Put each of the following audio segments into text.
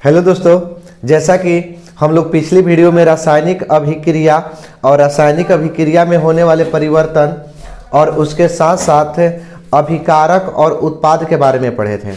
Hello दोस्तों, जैसा कि हम लोग पिछली वीडियो में रासायनिक अभिक्रिया और रासायनिक अभिक्रिया में होने वाले परिवर्तन और उसके साथ साथ अभिकारक और उत्पाद के बारे में पढ़े थे।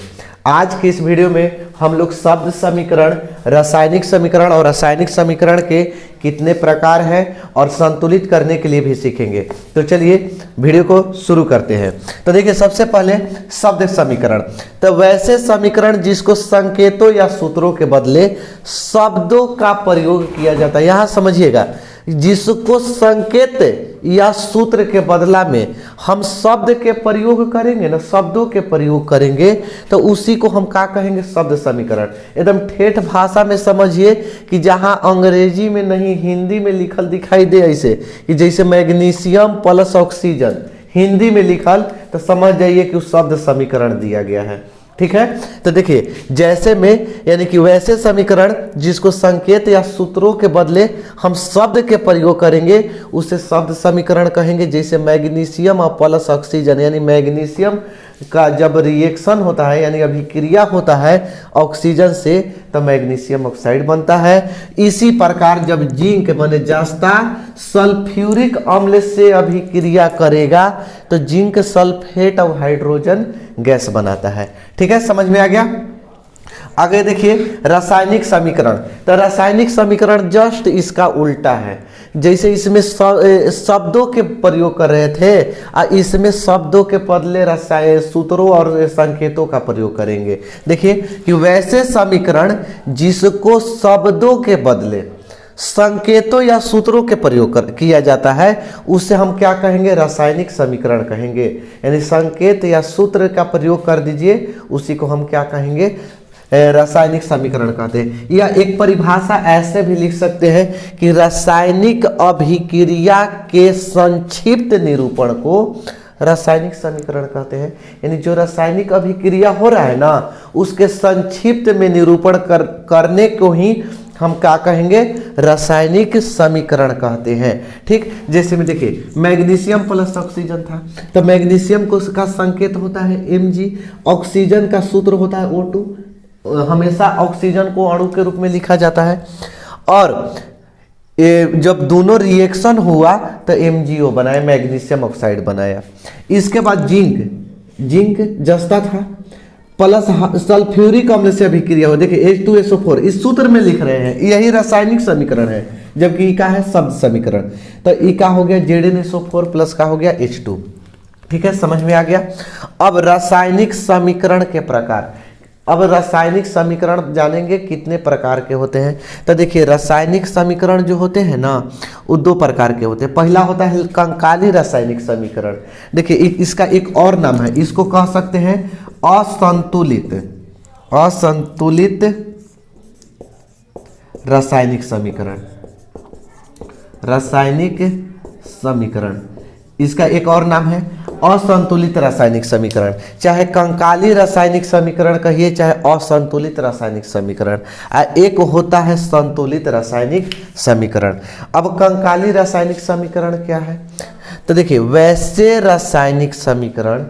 आज की इस वीडियो में हम लोग शब्द समीकरण, रासायनिक समीकरण और रासायनिक समीकरण के कितने प्रकार हैं और संतुलित करने के लिए भी सीखेंगे। तो चलिए वीडियो को शुरू करते हैं। तो देखिए, सबसे पहले शब्द समीकरण। तो वैसे समीकरण जिसको संकेतों या सूत्रों के बदले शब्दों का प्रयोग किया जाता है। यहाँ समझिएगा, जिसको संकेत या सूत्र के बदला में हम शब्द के प्रयोग करेंगे ना, शब्दों के प्रयोग करेंगे, तो उसी को हम क्या कहेंगे? शब्द समीकरण। एकदम ठेठ भाषा में समझिए कि जहां अंग्रेजी में नहीं हिंदी में लिखल दिखाई दे, ऐसे कि जैसे मैग्नीशियम प्लस ऑक्सीजन हिंदी में लिखल, तो समझ जाइए कि उस शब्द समीकरण दिया गया है। ठीक है, तो देखिए, जैसे में यानी कि वैसे समीकरण जिसको संकेत या सूत्रों के बदले हम शब्द के प्रयोग करेंगे उसे शब्द समीकरण कहेंगे। जैसे मैग्नीशियम और प्लस ऑक्सीजन, यानी मैग्नीशियम का जब रिएक्शन होता है यानी अभिक्रिया होता है ऑक्सीजन से, तो मैग्नीशियम ऑक्साइड बनता है। इसी प्रकार जब जिंक माने जस्ता सल्फ्यूरिक अम्ल से अभिक्रिया करेगा तो जिंक सल्फेट और हाइड्रोजन गैस बनाता है। ठीक है, समझ में आ गया। आगे देखिए, रासायनिक समीकरण। तो रासायनिक समीकरण जस्ट इसका उल्टा है। जैसे इसमें शब्दों के प्रयोग कर रहे थे, इसमें शब्दों के बदले रसायन सूत्रों और संकेतों का प्रयोग करेंगे। देखिए कि वैसे समीकरण जिसको शब्दों के बदले संकेतों या सूत्रों के प्रयोग किया जाता है उसे हम क्या कहेंगे? रासायनिक समीकरण कहेंगे। यानी संकेत या सूत्र का प्रयोग कर दीजिए, उसी को हम क्या कहेंगे? रासायनिक समीकरण कहते हैं। या एक परिभाषा ऐसे भी लिख सकते हैं कि रासायनिक अभिक्रिया के संक्षिप्त निरूपण को रासायनिक समीकरण कहते हैं। यानी जो रासायनिक अभिक्रिया हो रहा है ना, उसके संक्षिप्त में निरूपण करने को ही हम क्या कहेंगे? रासायनिक समीकरण कहते हैं। ठीक, जैसे में देखिए, मैग्नीशियम प्लस ऑक्सीजन था, तो मैग्नीशियम को का संकेत होता है Mg, ऑक्सीजन का सूत्र होता है O2। हमेशा ऑक्सीजन को अणु के रूप में लिखा जाता है। और जब दोनों रिएक्शन हुआ तो MgO बनाया, मैग्नीशियम ऑक्साइड बनाया। इसके बाद जिंक जस्ता था प्लस सल्फ्यूरिक अम्ल से अभिक्रिया हो। देखिए H2SO4 इस सूत्र में लिख रहे हैं, यही रासायनिक समीकरण है, जबकि का है शब्द समीकरण। तो ई का हो गया ZnSO4 प्लस का हो गया H2। ठीक है, समझ में आ गया। अब रासायनिक समीकरण के प्रकार। अब रासायनिक समीकरण जानेंगे कितने प्रकार के होते हैं। तो देखिए, रासायनिक समीकरण जो होते हैं ना, वो दो प्रकार के होते हैं। पहला होता है कंकाली रासायनिक समीकरण। देखिए, इसका एक और नाम है, इसको कह सकते हैं असंतुलित रासायनिक समीकरण। रासायनिक समीकरण इसका एक और नाम है असंतुलित रासायनिक समीकरण। चाहे कंकाली रासायनिक समीकरण कहिए, चाहे असंतुलित रासायनिक समीकरण। एक होता है संतुलित रासायनिक समीकरण। अब कंकाली रासायनिक समीकरण क्या है? तो देखिए, वैसे रासायनिक समीकरण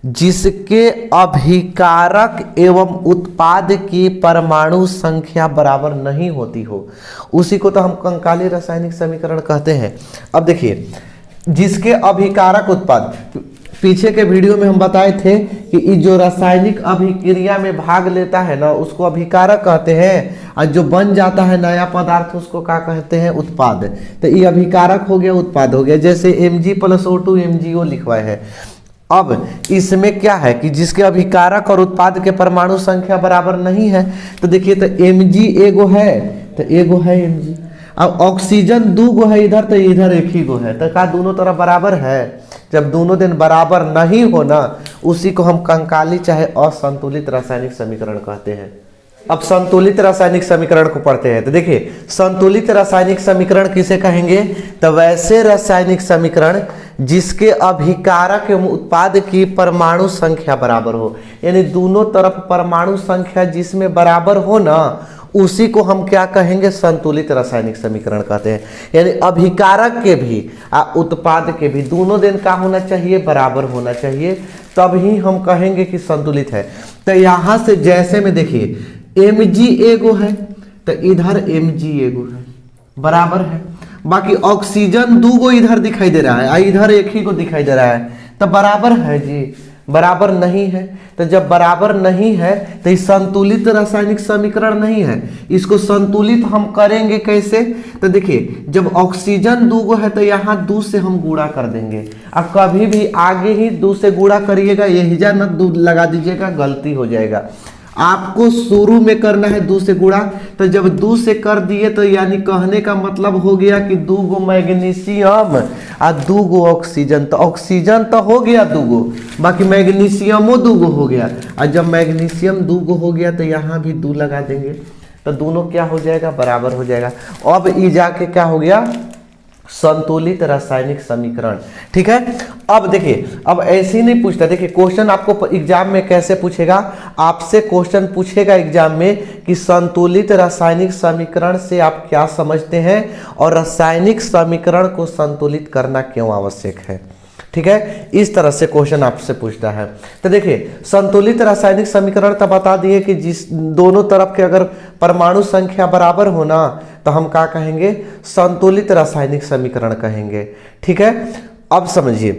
जिसके अभिकारक एवं उत्पाद की परमाणु संख्या बराबर नहीं होती हो, उसी को तो हम कंकाली रासायनिक समीकरण कहते हैं। अब देखिए, जिसके अभिकारक उत्पाद, पीछे के वीडियो में हम बताए थे कि जो रासायनिक अभिक्रिया में भाग लेता है ना, उसको अभिकारक कहते हैं, और जो बन जाता है नया पदार्थ उसको क्या कहते हैं? उत्पाद। तो ये अभिकारक हो गया, उत्पाद हो गया। जैसे Mg+O2 MgO लिखवाए हैं। अब इसमें क्या है कि जिसके अभिकारक और उत्पाद के परमाणु संख्या बराबर नहीं है, तो देखिए, तो Mg एगो है, तो एगो है Mg। अब ऑक्सीजन दूगो है इधर, तो इधर एक ही गो है, तो क्या दोनों तरफ बराबर है? जब दोनों दिन बराबर नहीं हो ना, उसी को हम कंकाली चाहे असंतुलित रासायनिक समीकरण कहते हैं। अब संतुलित रासायनिक समीकरण को पढ़ते हैं। तो देखिए, संतुलित रासायनिक समीकरण किसे कहेंगे? तो वैसे रासायनिक समीकरण जिसके अभिकारक एवं उत्पाद की परमाणु संख्या बराबर हो, यानी दोनों तरफ परमाणु संख्या जिसमें बराबर हो ना, उसी को हम क्या कहेंगे? संतुलित रासायनिक समीकरण कहते हैं। यानी अभिकारक के भी उत्पाद के भी दोनों दिन का होना चाहिए? बराबर होना चाहिए, तब ही हम कहेंगे कि संतुलित है। तो यहां से जैसे में देखिए, Mg एगो है तो इधर Mg एगो है, बराबर है। बाकी ऑक्सीजन दूगो इधर दिखाई दे रहा है, इधर एक ही को दिखाई दे रहा है, तो बराबर है जी, बराबर नहीं है। तो जब बराबर नहीं है तो ये संतुलित रासायनिक समीकरण नहीं है। इसको संतुलित हम करेंगे कैसे? तो देखिए, जब ऑक्सीजन दूगो है तो यहाँ 2 से हम गुणा कर देंगे। अब कभी भी आगे ही 2 से गुणा करिएगा, यही जा न 2 लगा दीजिएगा, गलती हो जाएगा। आपको शुरू में करना है 2 से गुणा, तो जब 2 से कर दिए तो यानी कहने का मतलब हो गया कि 2 गो मैग्नीशियम और 2 गो ऑक्सीजन। तो ऑक्सीजन तो हो गया 2 गो, बाकी मैग्नीशियमो 2 गो हो गया। और जब मैग्नीशियम 2 गो हो गया तो यहाँ भी 2 लगा देंगे, तो दोनों क्या हो जाएगा? बराबर हो जाएगा। अब ये जाके क्या हो गया? संतुलित रासायनिक समीकरण। ठीक है, अब देखिए, अब ऐसे ही नहीं पूछता। देखिए, क्वेश्चन आपको एग्जाम में कैसे पूछेगा? आपसे क्वेश्चन पूछेगा एग्जाम में कि संतुलित रासायनिक समीकरण से आप क्या समझते हैं और रासायनिक समीकरण को संतुलित करना क्यों आवश्यक है। ठीक है, इस तरह से क्वेश्चन आपसे पूछता है। तो देखिए, संतुलित रासायनिक समीकरण तो बता दिए कि जिस दोनों तरफ के अगर परमाणु संख्या बराबर हो ना तो हम क्या कहेंगे? संतुलित रासायनिक समीकरण कहेंगे। ठीक है, अब समझिए,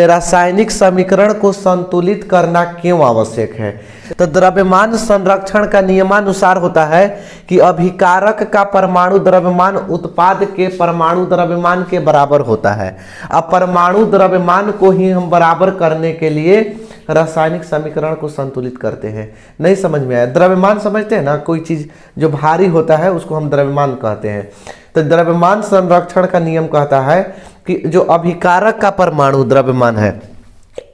रासायनिक समीकरण को संतुलित करना क्यों आवश्यक है। तो द्रव्यमान संरक्षण का नियमानुसार होता है कि अभिकारक का परमाणु द्रव्यमान उत्पाद के परमाणु द्रव्यमान के बराबर होता है। अब परमाणु द्रव्यमान को ही हम बराबर करने के लिए रासायनिक समीकरण को संतुलित करते हैं। नहीं समझ में आया? द्रव्यमान समझते हैं ना, कोई चीज जो भारी होता है उसको हम द्रव्यमान कहते हैं। तो द्रव्यमान संरक्षण का नियम कहता है कि जो अभिकारक का परमाणु द्रव्यमान है,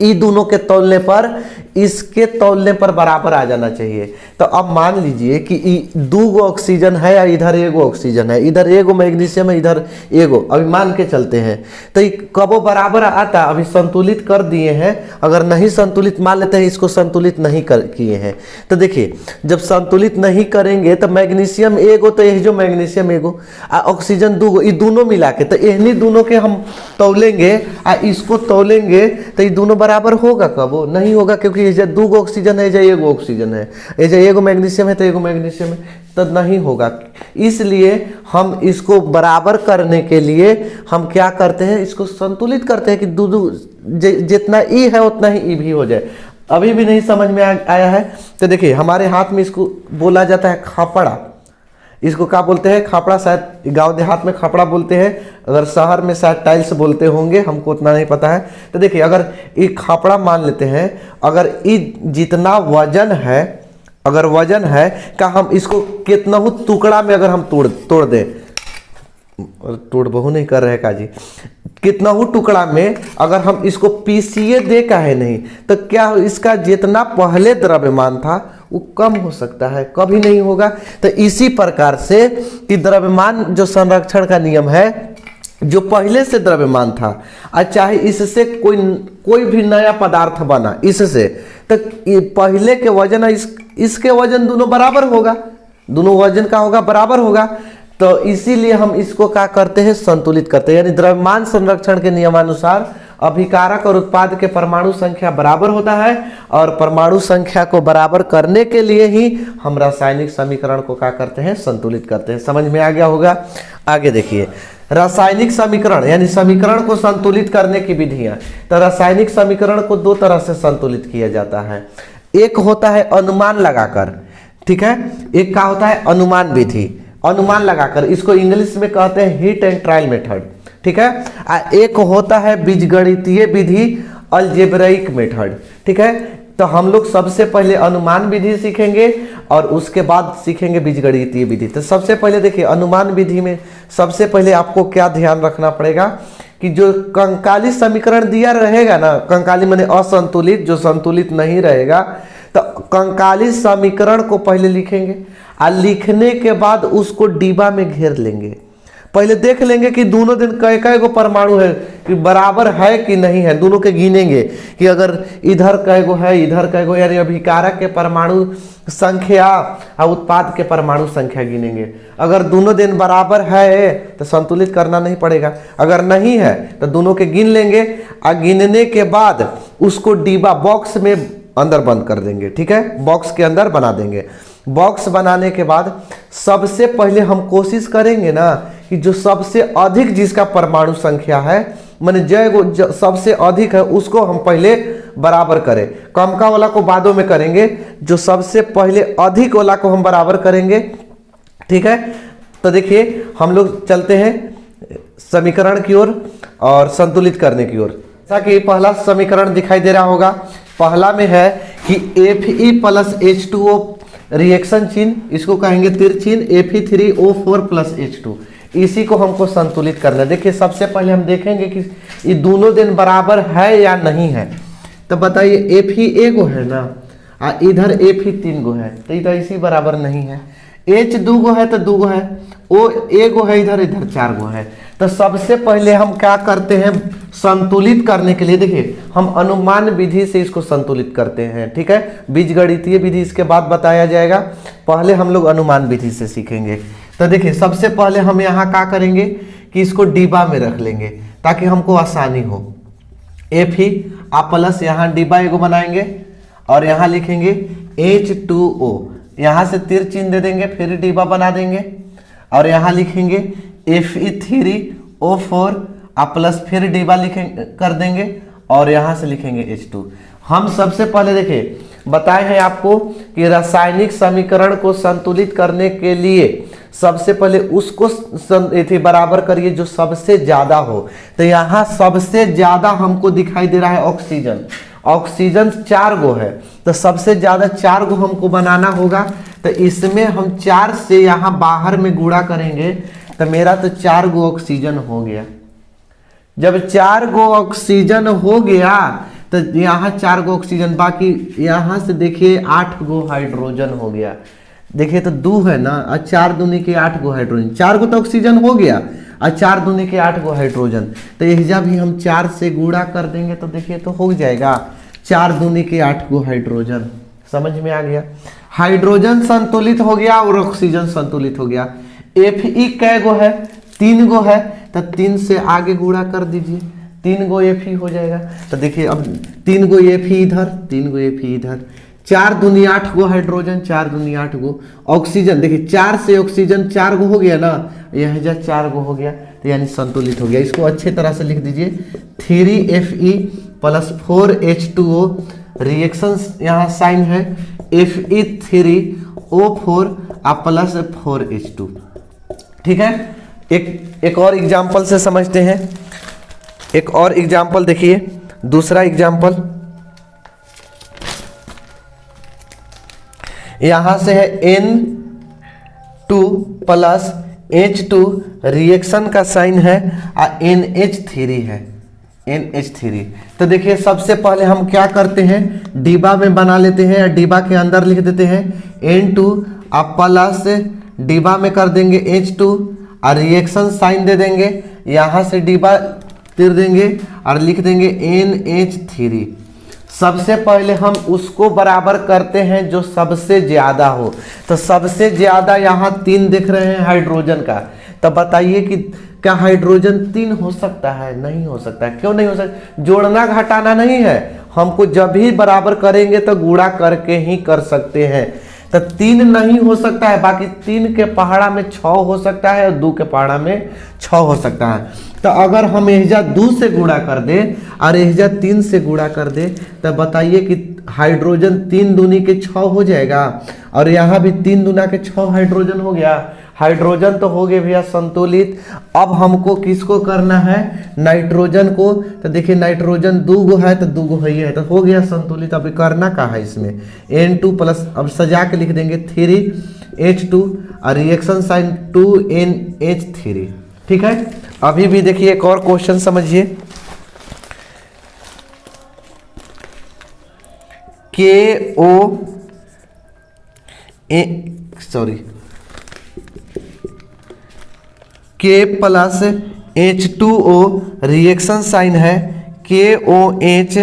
इन दोनों के तौलने पर इसके तौलने पर बराबर आ जाना चाहिए। तो अब मान लीजिए कि 2 गो ऑक्सीजन है या इधर एगो ऑक्सीजन है, इधर एगो मैग्नीशियम है, इधर एगो, अभी मान के चलते हैं तो कबो बराबर आता। अभी संतुलित कर दिए हैं, अगर नहीं संतुलित मान लेते हैं, इसको संतुलित नहीं किए हैं। तो देखिए, जब संतुलित नहीं करेंगे तो मैग्नीशियम एगो, तो यही जो मैग्नीशियम एगो, ऑक्सीजन 2 गो, ये दोनों मिला के, तो इन्हीं दोनों के हम तौलेंगे और इसको तौलेंगे तो ये दोनों बराबर होगा? कबो नहीं होगा, क्योंकि ये 2 गो ऑक्सीजन है, ये एगो ऑक्सीजन है, ये एगो मैग्नीशियम है तो एगो मैग्नीशियम है, तो नहीं होगा। इसलिए हम इसको बराबर करने के लिए हम क्या करते हैं? इसको संतुलित करते हैं कि जितना ई है उतना ही ई भी हो जाए। अभी भी नहीं समझ में आया है? तो देखिए, हमारे हाथ में इसको बोला जाता है खापड़ा। इसको क्या बोलते हैं? खापड़ा। शायद गांव देहात में खापड़ा बोलते हैं, अगर शहर में शायद टाइल्स बोलते होंगे, हमको उतना नहीं पता है। तो देखिए, अगर ये खापड़ा मान लेते हैं, अगर ये जितना वजन है, अगर वजन है का हम इसको कितना हो टुकड़ा में अगर हम तोड़ दें, तोड़ बहु नहीं कर रहे का जी, कितना हो टुकड़ा में अगर हम इसको पीसिए दे का है नहीं, तो क्या इसका जितना पहले द्रव्यमान था वो कम हो सकता है? कभी नहीं होगा। तो इसी प्रकार से कि द्रव्यमान जो संरक्षण का नियम है, जो पहले से द्रव्यमान था और चाहे इससे कोई भी नया पदार्थ बना इससे, तो पहले के वजन और इसके वजन दोनों बराबर होगा, दोनों वजन का होगा बराबर होगा। तो इसीलिए हम इसको क्या करते हैं? संतुलित करते हैं। यानी द्रव्यमान संरक्षण के नियमानुसार अभिकारक और उत्पाद के परमाणु संख्या बराबर होता है, और परमाणु संख्या को बराबर करने के लिए ही हम रासायनिक समीकरण को क्या करते हैं? संतुलित करते हैं। समझ में आ गया होगा? आगे देखिए, रासायनिक समीकरण यानी समीकरण को संतुलित करने की विधियां। तो रासायनिक समीकरण को 2 तरह से संतुलित किया जाता है। एक होता है अनुमान लगाकर, ठीक है, एक क्या होता है? अनुमान विधि। अनुमान लगाकर, इसको इंग्लिश में कहते हैं हिट एंड ट्रायल मेथड। ठीक है, एक होता है बीजगणितीय विधि, अलजेब्राइक मेथड। ठीक है, तो हम लोग सबसे पहले अनुमान विधि सीखेंगे और उसके बाद सीखेंगे बीजगणितीय विधि। तो सबसे पहले देखिए, अनुमान विधि में सबसे पहले आपको क्या ध्यान रखना पड़ेगा कि जो कंकाली समीकरण दिया रहेगा ना, कंकाली माने असंतुलित, जो संतुलित नहीं रहेगा, तो कंकाली समीकरण को पहले लिखेंगे और लिखने के बाद उसको डिब्बा में घेर लेंगे। पहले देख लेंगे कि दोनों दिन कै गो परमाणु है, कि बराबर है कि नहीं है, दोनों के गिनेंगे कि अगर इधर कै गो है, इधर कै गो, यानी अभिकारक के परमाणु संख्या और उत्पाद के परमाणु संख्या गिनेंगे। अगर दोनों दिन बराबर है तो संतुलित करना नहीं पड़ेगा, अगर नहीं है तो दोनों के गिन लेंगे और गिनने के बाद उसको डिब्बा बॉक्स में अंदर बंद कर देंगे। ठीक है, बॉक्स के अंदर बना देंगे। बॉक्स बनाने के बाद सबसे पहले हम कोशिश करेंगे ना कि जो सबसे अधिक जिसका परमाणु संख्या है, माने जो सबसे अधिक है उसको हम पहले बराबर करें। कम का वाला को बादों में करेंगे, जो सबसे पहले अधिक वाला को हम बराबर करेंगे। ठीक है, तो देखिए हम लोग चलते हैं समीकरण की ओर और संतुलित करने की ओर। जैसा कि पहला समीकरण दिखाई दे रहा होगा, पहला में है कि Fe प्लस H2O रिएक्शन चिन्ह, इसको कहेंगे तिर चिन्ह Fe3O4 प्लस H2, इसी को हमको संतुलित करना है। देखिए सबसे पहले हम देखेंगे कि ये दोनों दिन बराबर है या नहीं है। तो बताइए Fe एगो है ना, इधर Fe 3 गो है, तो इधर इसी बराबर नहीं है। H 2 गो है तो 2 गो है, O एगो है, इधर 4 गो है। तो सबसे पहले हम क्या करते हैं संतुलित करने के लिए, देखिए हम अनुमान विधि से इसको संतुलित करते हैं। ठीक है, बीजगणितीय विधि इसके बाद बताया जाएगा, पहले हम लोग अनुमान विधि से सीखेंगे। तो देखिए सबसे पहले हम यहाँ क्या करेंगे कि इसको डिब्बा में रख लेंगे ताकि हमको आसानी हो। Fe प्लस यहाँ डिब्बा एगो बनाएंगे और यहाँ लिखेंगे H2O, यहाँ से तिर चिन्ह दे देंगे, फिर डिब्बा बना देंगे और यहाँ लिखेंगे Fe3O4 प्लस, फिर डिब्बा लिखेंगे कर देंगे और यहाँ से लिखेंगे H2। हम सबसे पहले देखिए बताए हैं आपको कि रासायनिक समीकरण को संतुलित करने के लिए सबसे पहले उसको बराबर करिए जो सबसे ज्यादा हो। तो यहाँ सबसे ज्यादा हमको दिखाई दे रहा है ऑक्सीजन, ऑक्सीजन 4 गो है, तो सबसे ज्यादा 4 गो हमको बनाना होगा। तो इसमें हम 4 से यहाँ बाहर में गुणा करेंगे तो मेरा तो 4 गो ऑक्सीजन हो गया। जब 4 गो ऑक्सीजन हो गया तो यहाँ 4 गो ऑक्सीजन, बाकी यहाँ से देखिए 8 गो हाइड्रोजन हो गया। देखिए तो 2 है ना, और 4 दूनी के 8 गो हाइड्रोजन, 4 गो तो ऑक्सीजन हो गया और 4 दूनी के 8 गो हाइड्रोजन। तो यह भी हम 4 से गुणा कर देंगे तो देखिए तो हो जाएगा 4 दूनी के 8 गो हाइड्रोजन। समझ में आ गया, हाइड्रोजन संतुलित हो गया और ऑक्सीजन संतुलित हो गया। Fe कै गो है, 3 गो है, तो 3 से आगे गुणा कर दीजिए, 3 गो Fe हो जाएगा। तो देखिए अब 3 गो Fe इधर, 3 गो Fe इधर, 4 दूनी 8 गो हाइड्रोजन, 4 दूनी 8 गो ऑक्सीजन। देखिए 4 से ऑक्सीजन 4 गो हो गया ना, यह 4 गो हो गया, तो यानी संतुलित हो गया। इसको अच्छे तरह से लिख दीजिए 3Fe प्लस 4H2O, रिएक्शन यहाँ साइन है Fe3O4 प्लस 4H2। ठीक है, एक और एग्जाम्पल से समझते हैं। एक और एग्जाम्पल देखिए, दूसरा एग्जाम्पल यहां से है N2 प्लस H2, रिएक्शन का साइन है और NH3 है, NH3। तो देखिए सबसे पहले हम क्या करते हैं, डिब्बा में बना लेते हैं, डिब्बा के अंदर लिख देते हैं N2 प्लस, डिब्बा में कर देंगे H2 और रिएक्शन साइन दे देंगे, यहाँ से डिब्बा तिर देंगे और लिख देंगे NH3। सबसे पहले हम उसको बराबर करते हैं जो सबसे ज्यादा हो। तो सबसे ज्यादा यहाँ 3 देख रहे हैं हाइड्रोजन का, तो बताइए कि क्या हाइड्रोजन 3 हो सकता है? नहीं हो सकता है। क्यों नहीं हो सकता? जोड़ना घटाना नहीं है, हमको जब भी बराबर करेंगे तो गुणा करके ही कर सकते हैं। तो 3 नहीं हो सकता है, बाकी 3 के पहाड़ा में 6 हो सकता है और 2 के पहाड़ा में 6 हो सकता है। तो अगर हम एहजा 2 से गुणा कर दे और एहजा 3 से गुणा कर दे तो बताइए कि हाइड्रोजन 3 दूनी के 6 हो जाएगा और यहाँ भी 3 दूना के 6 हाइड्रोजन हो गया। हाइड्रोजन तो हो गए भैया संतुलित। अब हमको किसको करना है? नाइट्रोजन को। तो देखिए नाइट्रोजन 2 गो है तो 2 गो है तो हो गया संतुलित। अभी करना क्या है इसमें? N2 प्लस, अब सजा के लिख देंगे 3H2 और रिएक्शन साइन 2NH3। ठीक है, अभी भी देखिए एक और क्वेश्चन समझिए। K plus H2O reaction sign है KOH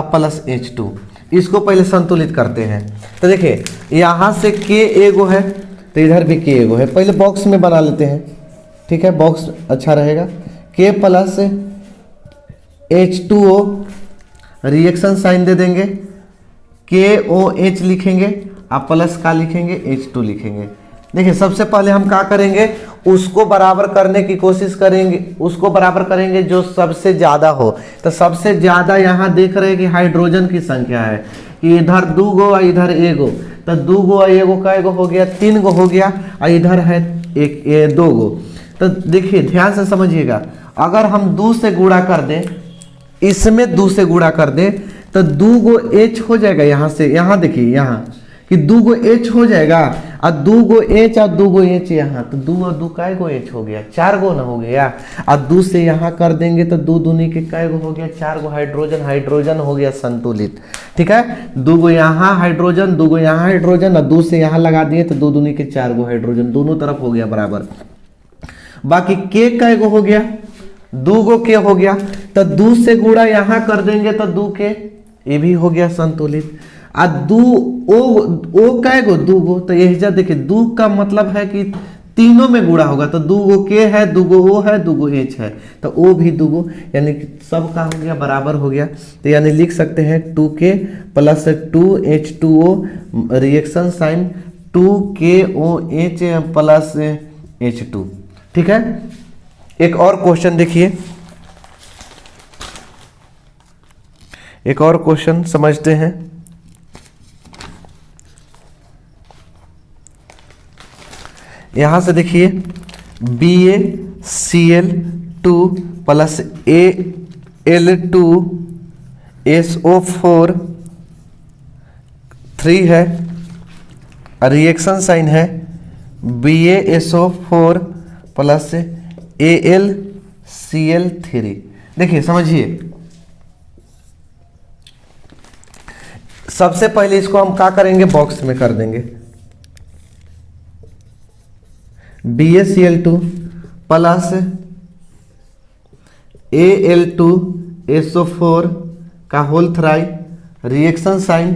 प्लस H2। इसको पहले संतुलित करते हैं। तो देखिए यहाँ से K एगो है तो इधर भी K एगो है, पहले बॉक्स में बना लेते हैं। ठीक है, बॉक्स अच्छा रहेगा। K plus H2O reaction sign दे देंगे, KOH लिखेंगे आप प्लस का लिखेंगे H2 लिखेंगे। देखिए सबसे पहले हम क्या करेंगे, उसको बराबर करने की कोशिश करेंगे, उसको बराबर करेंगे जो सबसे ज़्यादा हो। तो सबसे ज़्यादा यहाँ देख रहे हैं कि हाइड्रोजन की संख्या है कि इधर 2 गो और इधर 1 गो, तो 2 गो और 1 गो का एगो हो गया, 3 गो हो गया, और इधर है 2 गो। तो देखिए ध्यान से समझिएगा, अगर हम 2 से गुणा कर दें, इसमें 2 से गुणा कर दें तो 2 गो H हो जाएगा। यहाँ से यहाँ देखिए यहाँ कि 2 गो H हो जाएगा, और 2 गो H और 2 गो H यहाँ, तो 2 और 2 काय गो H हो गया, 4 गो ना हो गया। और 2 से यहाँ कर देंगे तो 2 दूनी के काय गो हो गया, 4 गो हाइड्रोजन, हाइड्रोजन हो गया संतुलित। ठीक है, 2 गो यहाँ हाइड्रोजन, 2 गो यहाँ हाइड्रोजन, और 2 से यहाँ लगा दिए तो 2 दूनी के 4 गो हाइड्रोजन, दोनों तरफ हो गया बराबर। बाकी के काय गो हो गया, 2 गो के हो गया, तो 2 से गुणा यहाँ कर देंगे तो 2 के, ये भी हो गया संतुलित। आ 2 ओ काय गो, 2 गो, तो यही जा देखिए 2 का मतलब है कि तीनों में गुणा होगा, तो 2 गो के है, 2 गो ओ है, 2 गो H है, तो ओ भी 2 गो, यानी कि सब का हो गया बराबर हो गया। तो यानी लिख सकते हैं 2K plus 2H2O reaction sign 2KOH plus H2। ठीक है, एक और क्वेश्चन देखिए, एक और क्वेश्चन समझते हैं। यहां से देखिए BaCl2 प्लस Al2SO4 3 है, रिएक्शन साइन है BaSO4 प्लस AlCl3। देखिए समझिए, सबसे पहले इसको हम क्या करेंगे, बॉक्स में कर देंगे। BaCl2 प्लस Al2SO4 का whole thrice, reaction sign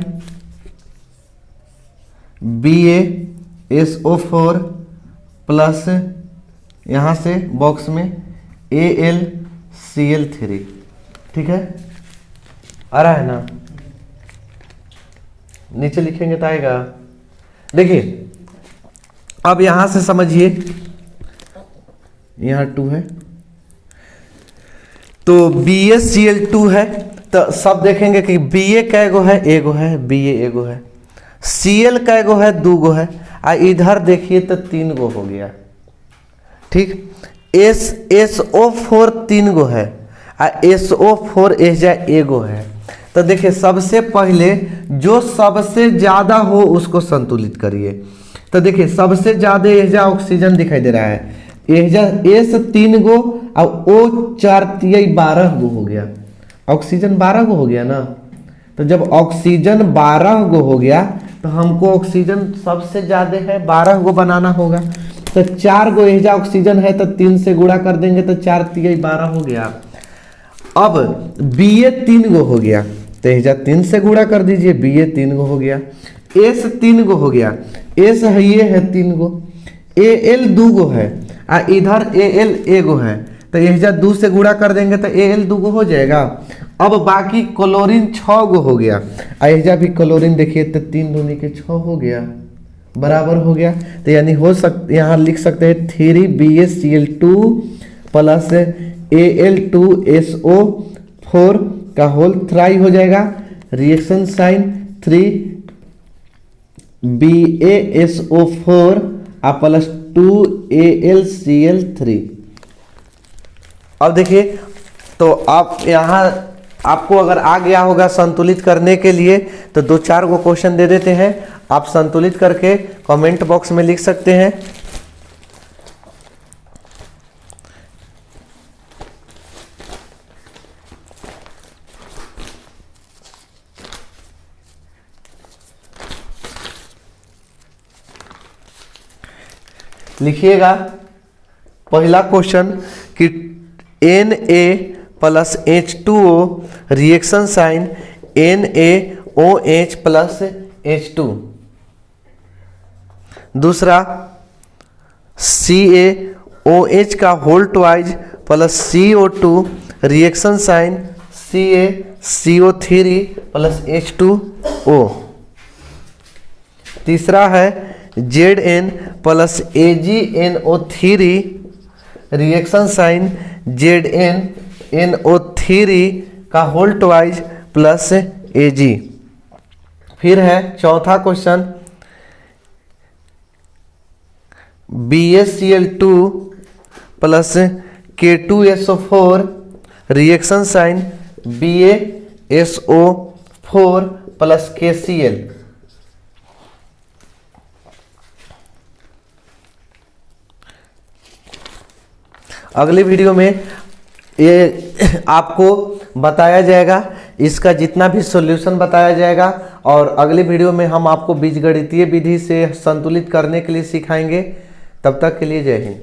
BaSO4 plus यहाँ से बॉक्स में AlCl3। ठीक है, आ रहा है ना, नीचे लिखेंगे तो आएगा। देखिए अब यहां से समझिए, यहां 2 है तो BaCl2 है, तो सब देखेंगे कि Ba कै गो है, एगो है, Ba एगो है, Cl कै गो है, 2 गो है, आ इधर देखिए तो 3 गो हो गया। ठीक, SO4 3 गो है, आ SO4 एजा एगो है। तो देखिए सबसे पहले जो सबसे ज्यादा हो उसको संतुलित करिए। तो देखिए सबसे ज्यादा एजा ऑक्सीजन दिखाई दे रहा है, एजा S 3 गो और O 4 3 12 गो हो गया, ऑक्सीजन 12 गो हो गया ना। तो जब ऑक्सीजन 12 गो हो गया तो हमको ऑक्सीजन सबसे ज्यादा है 12 गो बनाना होगा। तो 4 गो एजा ऑक्सीजन है तो 3 से गुणा कर देंगे तो 4 3 12 हो गया। अब Ba 3 गो हो गया तो एजा 3 से गुणा कर दीजिए, Ba 3 गो हो गया, S 3 गो हो गया, S है ये है 3 गो, Al 2 गो है, आ इधर Al एगो है, तो एजा 2 से गुणा कर देंगे तो Al 2 गो हो जाएगा। अब बाकी क्लोरीन 6 गो हो गया, एजा भी क्लोरीन देखिए तो 3 दूनी के 6 हो गया, बराबर हो गया। तो यानी हो सकते यहाँ लिख सकते हैं 3 BaCl2 प्लस Al2SO4 का होल थ्राई हो जाएगा, reaction sign 3 BaSO4 plus 2 AlCl3। अब देखिए तो आप यहाँ आपको अगर आ गया होगा संतुलित करने के लिए तो 2-4 गो क्वेश्चन दे देते हैं, आप संतुलित करके कमेंट बॉक्स में लिख सकते हैं। लिखिएगा पहला क्वेश्चन कि Na plus H2O reaction sign NaOH plus H2। दूसरा CaOH का whole twice plus CO2 reaction sign CaCO3 plus H2O। तीसरा है Zn plus AgNO3 reaction sign ZnNO3 का होल ट्वाइज प्लस Ag। फिर है चौथा question BaCl2 plus K2SO4 reaction sign BaSO4 plus KCl। अगली video में ये आपको बताया जाएगा, इसका जितना भी सॉल्यूशन बताया जाएगा, और अगली वीडियो में हम आपको बीजगणितीय विधि से संतुलित करने के लिए सिखाएंगे। तब तक के लिए जय हिंद।